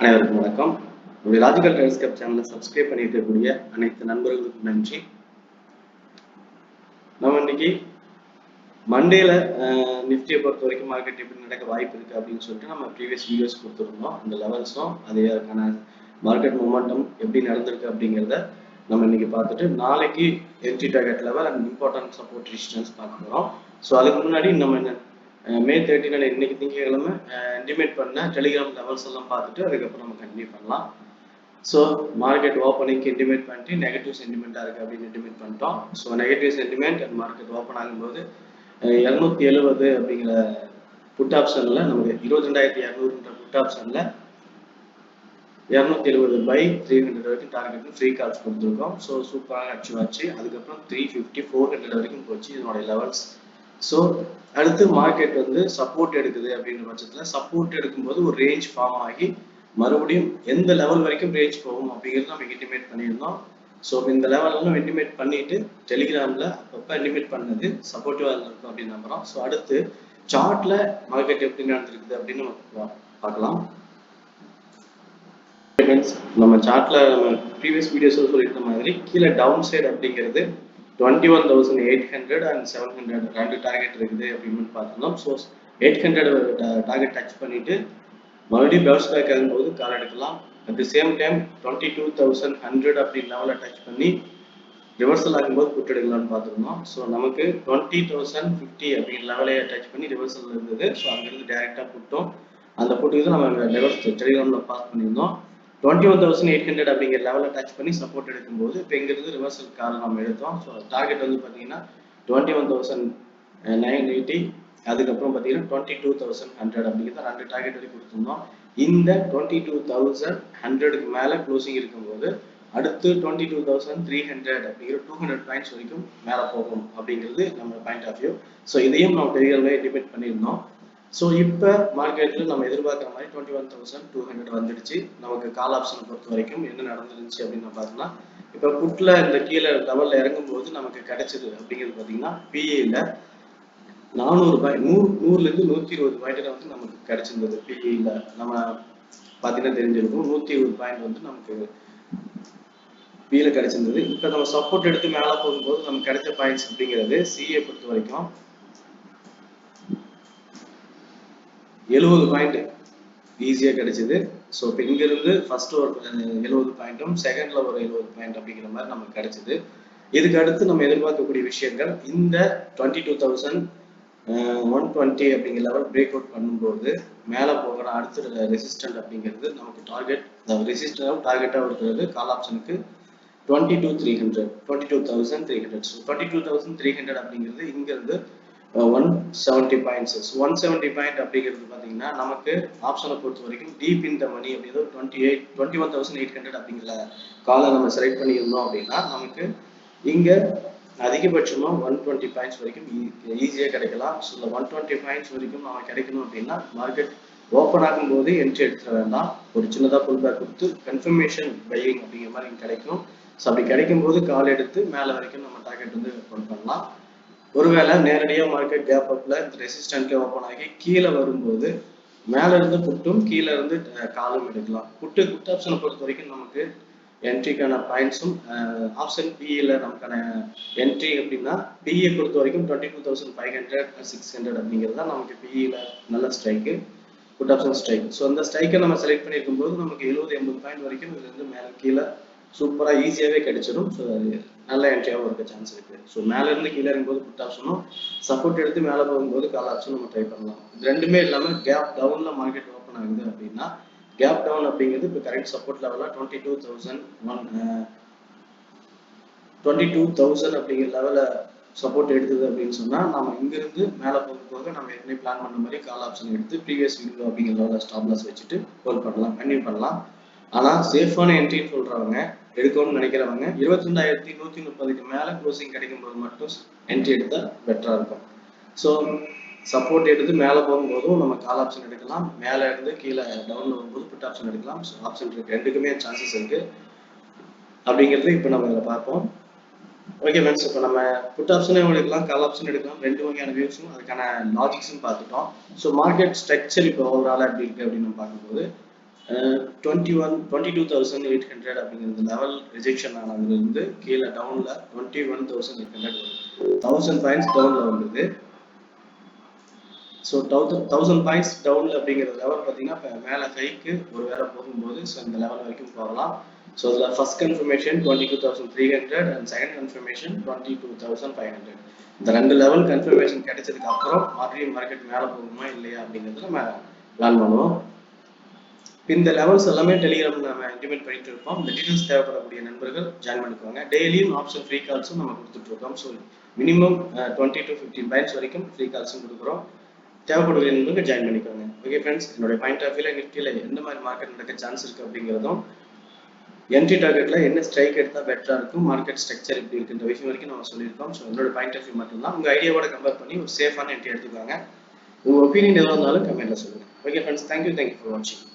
அனைவருக்கும் வணக்கம். நம்முடைய லாஜிக்கல் ட்ரேட்ஸ்கப் சேனலை சப்ஸ்கிரைப் பண்ணிட்டு இருக்கக்கூடிய அனைத்து நண்பர்களுக்கும் நன்றி. நம்ம இன்னைக்கு மண்டேல நிஃப்டியை பொறுத்த வரைக்கும் மார்க்கெட் எப்படி நடக்க வாய்ப்பு இருக்கு அப்படின்னு சொல்லிட்டு நம்ம ப்ரீவியஸ் வீடியோஸ் கொடுத்துருந்தோம். அந்த லெவல்ஸும் அதுக்கான மார்க்கெட் மொமெண்டம் எப்படி நடந்திருக்கு அப்படிங்கிறத நம்ம இன்னைக்கு பார்த்துட்டு நாளைக்கு entry target level and important support resistance பார்க்க போகிறோம். ஸோ அதுக்கு முன்னாடி நம்ம மே 13 இன்னைக்கு திங்கட்கிழமை இன்டிமேட் பண்ண டெலிகிராம் லெவல்ஸ் எல்லாம் பார்த்துட்டு அதுக்கப்புறம் நம்ம கண்டினியூ பண்ணலாம். ஸோ மார்க்கெட் ஓப்பனிங்க்கு இன்டிமேட் பண்ணிட்டு நெகட்டிவ் சென்டிமெண்ட்டாக இருக்குது அப்படின்னு இன்டிமேட் பண்ணிட்டோம். So negative sentiment and market open ஆகும்போது 270 அப்படிங்கிற புட் ஆப்ஷனில் நமக்கு 22,200 புட் ஆப்ஷனில் 270 பை 300 வரைக்கும் டார்கெட் ஃப்ரீ கால்ஸ் கொடுத்துருக்கோம். ஸோ சூப்பராக அச்சீவ் ஆச்சு. அதுக்கப்புறம் 350 400 வரைக்கும் போச்சு இதனுடைய லெவல்ஸ். ஸோ அடுத்து மார்க்கெட் வந்து சப்போர்ட் எடுக்குது அப்படிங்கிற பட்சத்தில் சப்போர்ட் எடுக்கும்போது ஒரு ரேஞ்ச் ஃபார்ம் ஆகி மறுபடியும் எந்த லெவல் வரைக்கும் ரேஞ்ச் போகும் அப்படிங்கிறது நம்ம இன்டிமேட் பண்ணியிருந்தோம். ஸோ இந்த லெவலெல்லாம் இன்டிமேட் பண்ணிட்டு டெலிகிராமில் அப்பப்போ இன்டிமேட் பண்ணது சப்போர்ட்டிவாக இருந்திருக்கும் அப்படின்னு நம்புகிறோம். ஸோ அடுத்து சார்ட்ல மார்க்கெட் எப்படி நடந்திருக்குது அப்படின்னு நம்ம பார்க்கலாம். நம்ம சார்ட்ல நம்ம ப்ரீவியஸ் வீடியோஸ்ல சொல்லியிருந்த மாதிரி கீழே டவுன் சைடு அப்படிங்கிறது 21,800 and 700 ரெண்டு டார்கெட் இருக்குது அப்படின்னு பார்த்துருந்தோம். ஸோ 800 டார்கெட் டச் பண்ணிட்டு மறுபடியும் பவுன்ஸ் பேக் ஆகும்போது கால் எடுக்கலாம். அட் தி சேம் டைம் 22,100 அப்படின்னு லெவலில் டச் பண்ணி ரிவர்சல் ஆகும்போது புட் எடுக்கலாம்னு பார்த்துருந்தோம். ஸோ நமக்கு 20,050 அப்படின்னு லெவலே டச் பண்ணி ரிவர்சல் இருந்தது. ஸோ அங்கிருந்து டைரெக்டாக புட்டோம். அந்த புட்டுக்கு நம்ம ரிவர்ஸ் டெலிகிராமில் பாஸ் பண்ணியிருந்தோம். 21,800 அப்படிங்கிற லெவலில் டச் பண்ணி சப்போர்ட் எடுக்கும்போது இப்போ இங்கிருந்து ரிவர்சல் கால் நம்ம எடுத்தோம். ஸோ டார்கெட் வந்து பார்த்தீங்கன்னா 21,980 அதுக்கப்புறம் பார்த்தீங்கன்னா 22,100 அப்படிங்கிறத ரெண்டு டார்கெட் வரைக்கும் கொடுத்துருந்தோம். இந்த 22,100க்கு மேலே க்ளோசிங் இருக்கும்போது அடுத்து 22,300 அப்படிங்கிற 200 பாயிண்ட்ஸ் வரைக்கும் மேலே போகும் அப்படிங்கிறது நம்ம பாயிண்ட் ஆஃப் வியூ. ஸோ இதையும் நம்ம டெலிகிராமில் டிபேட் பண்ணியிருந்தோம். ஸோ இப்போ மார்க்கெட்டில் நம்ம எதிர்பார்க்குற மாதிரி 21,200 வந்துடுச்சு. நமக்கு கால் ஆப்ஷனை பொறுத்த வரைக்கும் என்ன நடந்துருந்துச்சு அப்படின்னு பார்த்தோம்னா இப்போ புட்டில் இந்த கீழே லெவலில் இறங்கும்போது நமக்கு கிடைச்சது அப்படிங்கிறது பார்த்தீங்கன்னா பிஏல 400 பாயிண்ட் 100லேருந்து 120 பாயிண்ட் வந்து நமக்கு கிடைச்சிருந்தது. பிஏல நம்ம பார்த்தீங்கன்னா தெரிஞ்சிருக்கும் 120 பாயிண்ட் வந்து நமக்கு பிஏல கிடைச்சிருந்தது. இப்போ நம்ம சப்போர்ட் எடுத்து மேலே போகும்போது நமக்கு கிடைச்ச பாயிண்ட்ஸ் அப்படிங்கிறது சிஏ பொறுத்த வரைக்கும் 70 பாயிண்ட் ஈஸியாக கிடைச்சிது. ஸோ இப்போ இங்கிருந்து ஃபர்ஸ்ட் ஒரு 70 பாயிண்ட்டும் செகண்ட்ல ஒரு 70 பாயிண்ட் அப்படிங்கிற மாதிரி நமக்கு கிடைச்சிது. இதுக்கு அடுத்து நம்ம எதிர்பார்க்கக்கூடிய விஷயங்கள் இந்த 22,120 அப்படிங்கிற லெவல் பிரேக் அவுட் பண்ணும்போது மேலே போகிற அடுத்த ரெசிஸ்டன்ட் அப்படிங்கிறது நமக்கு டார்கெட் ரெசிஸ்டன்ட் டார்கெட்டாக இருக்கிறது கால் ஆப்ஷனுக்கு 22,300 22,300. ஸோ 22,300 அப்படிங்கிறது இங்கிருந்து 170 பாயிண்ட்ஸ். 170 பாயிண்ட் அப்படிங்கிறது பார்த்தீங்கன்னா நமக்கு ஆப்ஷனை பொறுத்த வரைக்கும் டீப் இன் த மணி அப்படிங்கிறது 21,800 அப்படிங்கிற காலை நம்ம செலக்ட் பண்ணியிருந்தோம் அப்படின்னா நமக்கு இங்கே அதிகபட்சமாக 120 பாயிண்ட்ஸ் வரைக்கும் ஈஸியாக கிடைக்கலாம். ஸோ இந்த 120 பாயிண்ட்ஸ் வரைக்கும் நம்ம கிடைக்கணும் அப்படின்னா மார்க்கெட் ஓப்பன் ஆகும்போது என்ட்ரி எடுத்துட வேண்டாம். ஒரு சின்னதாக புல் பேக் கொடுத்து கன்ஃபர்மேஷன் பையிங் அப்படிங்கிற மாதிரி கிடைக்கும். ஸோ அப்படி கிடைக்கும் போது கால் எடுத்து மேலே வரைக்கும் நம்ம டார்கெட் வந்து ஹோல்ட் பண்ணலாம். ஒருவேளை நேரடியாக மார்க்கெட் கேப் அப்ல ரெசிஸ்டன்ட்ல ஓப்பன் ஆகி கீழே வரும்போது மேல இருந்து புட்டும் கீழே இருந்து காலும் எடுக்கலாம். புட் ஆப்ஷனை பொறுத்த வரைக்கும் நமக்கு என்ட்ரிக்கான பாயிண்ட்ஸும் ஆப்ஷன் பிஇல நமக்கான என்ட்ரி அப்படின்னா பிஇ பொறுத்த வரைக்கும் 22,500 600 அப்படிங்கிறது தான் நமக்கு பிஇல நல்ல strike put option strike. So அந்த ஸ்ட்ரைக்கை நம்ம செலக்ட் பண்ணியிருக்கும் போது நமக்கு 70-80 பாயிண்ட் வரைக்கும் இதுல இருந்து மேலே கீழே சூப்பராக ஈஸியாகவே கிடைச்சிடும். ஸோ அது நல்ல என்ட்ரியாகவும் இருக்க சான்ஸ் இருக்கு. ஸோ மேலேருந்து கீழே இருக்கும்போது புட் ஆப்ஷனும் சப்போர்ட் எடுத்து மேலே போகும்போது கால் ஆப்ஷன் நம்ம ட்ரை பண்ணலாம். இது ரெண்டுமே இல்லாமல் கேப் டவுன்ல மார்க்கெட் ஓப்பன் ஆகுது அப்படின்னா கேப் டவுன் அப்படிங்கிறது இப்போ கரெக்ட் சப்போர்ட் லெவலில் 22,000 அப்படிங்கிற லெவலில் சப்போர்ட் எடுத்தது அப்படின்னு சொன்னா நம்ம இங்கிருந்து மேலே போக நம்ம ஏற்கனவே பிளான் பண்ண மாதிரி கால் ஆப்ஷன் எடுத்து ப்ரீவியஸ் வீடியோ அப்படிங்கிற லெவலில் ஸ்டாப் லாஸ் வச்சுட்டு ஹோல்ட் பண்ணலாம், கன்டினியூ பண்ணலாம். ஆனா சேஃபான என்ட்ரின்னு சொல்றவங்க எடுக்கணும்னு நினைக்கிறவங்க 22,130க்கு மேல க்ளோசிங் கிடைக்கும் போது மட்டும் என்ட்ரி எடுத்தா பெட்டரா இருக்கும். ஸோ சப்போர்ட் எடுத்து மேலே போகும்போதும் நம்ம கால் ஆப்ஷன் எடுக்கலாம், மேலே இருந்து கீழே டவுன்ல வரும்போது புட் ஆப்ஷன் எடுக்கலாம். ஸோ ஆப்ஷன் இருக்கு, ரெண்டுக்குமே சான்சஸ் இருக்கு அப்படிங்கிறது இப்போ நம்ம இதில் பார்ப்போம். ஓகே ஃப்ரெண்ட்ஸ், இப்போ நம்ம புட் ஆப்ஷனும் எடுக்கலாம், கால் ஆப்ஷன் எடுக்கலாம், ரெண்டு வகையான வியூஸும் அதுக்கான லாஜிக்ஸும் பார்த்துட்டோம். ஸோ மார்க்கெட் ஸ்ட்ரக்சர் இப்போ ஓவரால் எப்படி இருக்கு அப்படின்னு நம்ம பார்க்கும்போது 22,800 அப்படிங்கிற லெவல் ரிஜெக்ஷன் ஆனதுல இருந்து கீழே டவுன்ல 21,800 வரும். 1000 பாயிண்ட்ஸ் டவுன்ல வந்தது. ஸோ 1000 பாயிண்ட்ஸ் டவுன்ல அப்படிங்கிற லெவல் பார்த்தீங்கன்னா மேலே ஹைக்கு ஒரு வேலை போகும்போது ஸோ இந்த லெவல் வரைக்கும் போகலாம். ஸோ அதில் first confirmation 22,300 and second confirmation 22,500. இந்த ரெண்டு லெவல் கன்ஃபர்மேஷன் கிடைச்சதுக்கு அப்புறம் மறுபடியும் மார்க்கெட் மேலே போகுமா இல்லையா அப்படிங்கிறது நம்ம பிளான் பண்ணுவோம். இந்த லெவல்ஸ் எல்லாமே டெலிகிராம் நம்ம இம்ப்ளிமெண்ட் பண்ணிட்டு இருக்கோம். இந்த டீடைல்ஸ் தேவைப்படக்கூடிய நண்பர்கள் ஜாயின் பண்ணிக்கோங்க. டெய்லியும் ஆப்ஷன் ஃப்ரீ கால்ஸும் நம்ம கொடுத்துட்டு இருக்கோம். ஸோ மினிமம் 20 to 15 பாயிண்ட்ஸ் வரைக்கும் ஃப்ரீ கால்ஸும் கொடுக்குறோம். தேவைப்படுகிற நண்பர்கள் ஜாயின் பண்ணிக்கோங்க. ஓகே ஃப்ரெண்ட்ஸ், என்னுடைய பாயிண்ட் ஆஃப் வியூல நிஃப்டியில் எந்த மாதிரி மார்க்கெட் நடக்க சான்ஸ் இருக்கு அப்படிங்கிறதும் என்ட்ரி டார்கெட்ல என்ன ஸ்ட்ரைக் எடுத்தா பெட்டரா இருக்கும், மார்க்கெட் ஸ்ட்ரக்சர் எப்படி இருக்குன்ற விஷயம் வரைக்கும் நம்ம சொல்லியிருக்கோம். ஸோ என்னோட பாயிண்ட் ஆஃப் வியூ மட்டும்தான். உங்க ஐடியாவோட கம்பேர் பண்ணி ஒரு சேஃபான என்ட்ரி எடுத்துக்காங்க. உங்க ஒப்பீனியன் எதுவாக இருந்தாலும் கமெண்ட்ல சொல்லுங்க. ஓகே ஃப்ரெண்ட்ஸ், தேங்க்யூ ஃபார் வாட்சிங்.